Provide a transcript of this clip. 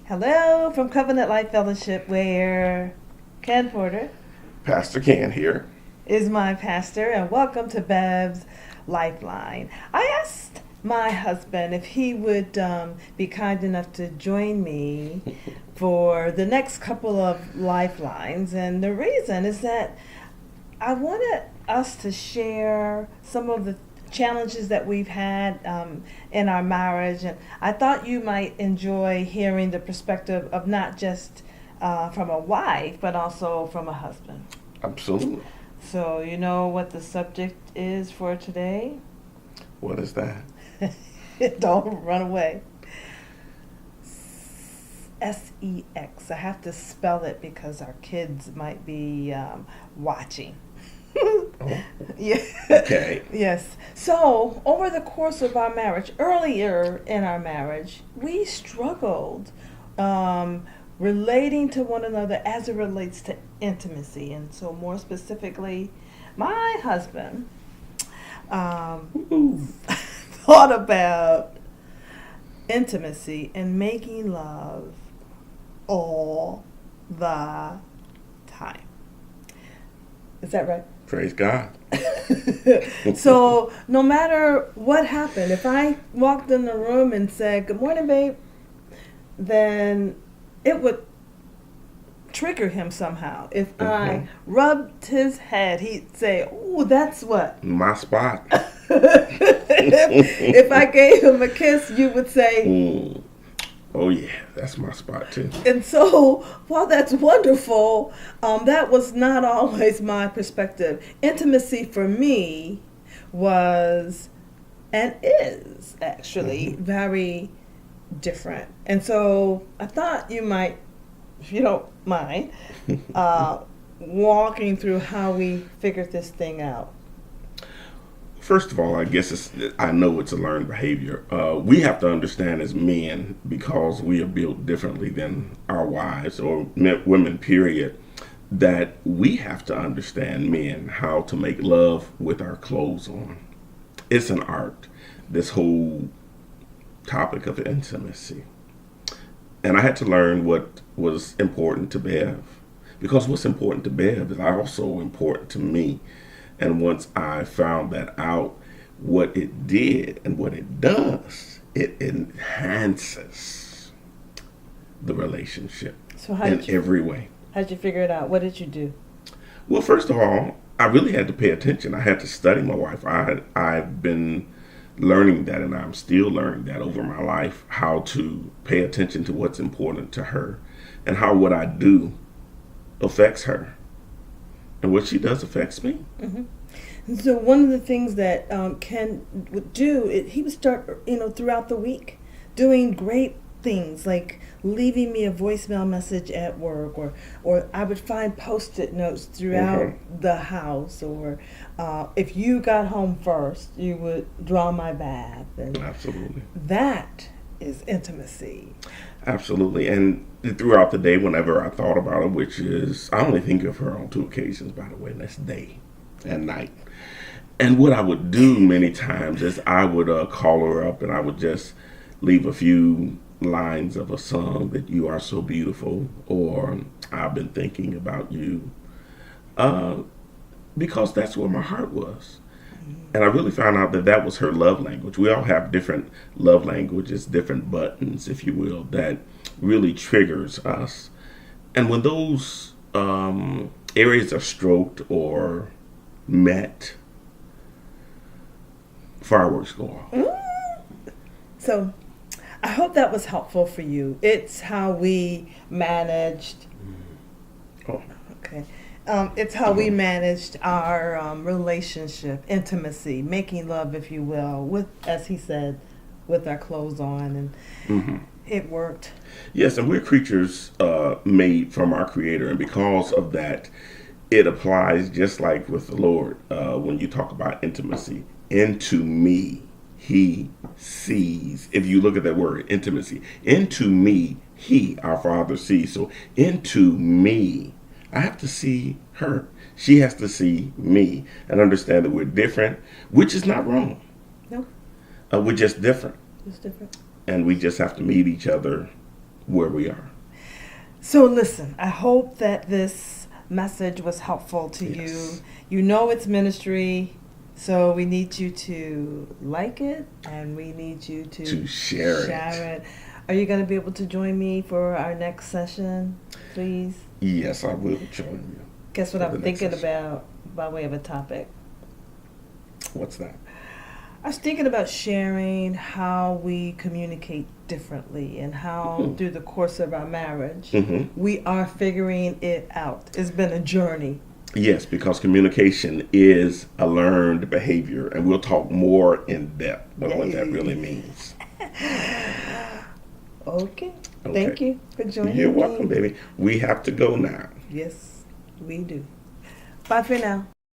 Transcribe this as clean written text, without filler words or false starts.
Hello from Covenant Life Fellowship, where Ken Porter Pastor Ken here. is my pastor, and welcome to Bev's Lifeline. I asked my husband if he would be kind enough to join me for the next couple of lifelines, and the reason is that I wanted us to share some of the challenges that we've had in our marriage, and I thought you might enjoy hearing the perspective of not just from a wife, but also from a husband. Absolutely. So, you know what the subject is for today? What is that? Don't run away. Sex. I have to spell it because our kids might be watching. Oh, Yeah. okay. Yes. So, over the course of our marriage, earlier in our marriage, we struggled relating to one another as it relates to intimacy. And so, more specifically, my husband Ooh. thought about intimacy and making love all the time. Is that right? Praise God. So no matter what happened, if I walked in the room and said, "Good morning, babe," then it would trigger him somehow. If I rubbed his head, he'd say, "Oh, that's what." My spot. If I gave him a kiss, you would say. Mm. Oh, yeah. That's my spot, too. And so, while that's wonderful, that was not always my perspective. Intimacy for me was and is actually very different. And so, I thought you might, if you don't mind, walking through how we figured this thing out. First of all, I guess I know it's a learned behavior. We have to understand as men, because we are built differently than our wives or women, period, that we have to understand, men, how to make love with our clothes on. It's an art, this whole topic of intimacy. And I had to learn what was important to Bev, because what's important to Bev is also important to me. And once I found that out, what it did and what it does, it enhances the relationship So, in every way. how'd you figure it out? What did you do? Well, first of all, I really had to pay attention. I had to study my wife. I've been learning that, and I'm still learning that over my life, how to pay attention to what's important to her and how what I do affects her. And what she does affects me. And so one of the things that Ken would do, he would start, throughout the week, doing great things like leaving me a voicemail message at work, or I would find Post-it notes throughout the house, or if you got home first, you would draw my bath, and Absolutely. that is intimacy. Absolutely. And throughout the day, whenever I thought about her, which is, I only think of her on two occasions, by the way, and that's day and night. And what I would do many times is I would call her up and I would just leave a few lines of a song that "You Are So Beautiful," or "I've Been Thinking About You," because that's where my heart was. And I really found out that that was her love language. We all have different love languages, different buttons, if you will, that really triggers us. And when those areas are stroked or met, fireworks go off. So I hope that was helpful for you. It's how we managed. Oh, Okay. It's how we managed our relationship, intimacy, making love, if you will, with, as he said, with our clothes on, and it worked. yes, and we're creatures made from our Creator, and because of that, it applies just like with the Lord when you talk about intimacy. Into me, He sees. If you look at that word, intimacy, into me, He, our Father, sees. So into me, I have to see her. She has to see me and understand that we're different, which is not wrong. No, We're just different. it's different. And we just have to meet each other where we are. So listen, I hope that this message was helpful to Yes. you. You know it's ministry, so we need you to like it and we need you To share it. Are you going to be able to join me for our next session, please? Yes, I will join you. Guess what For I'm the next thinking session. about by way of a topic? What's that? I was thinking about sharing how we communicate differently and how through the course of our marriage we are figuring it out. It's been a journey. Yes, because communication is a learned behavior, and we'll talk more in depth about what that really means. Okay. Okay. Thank you for joining me. You're welcome, baby. We have to go now. Yes, we do. Bye for now.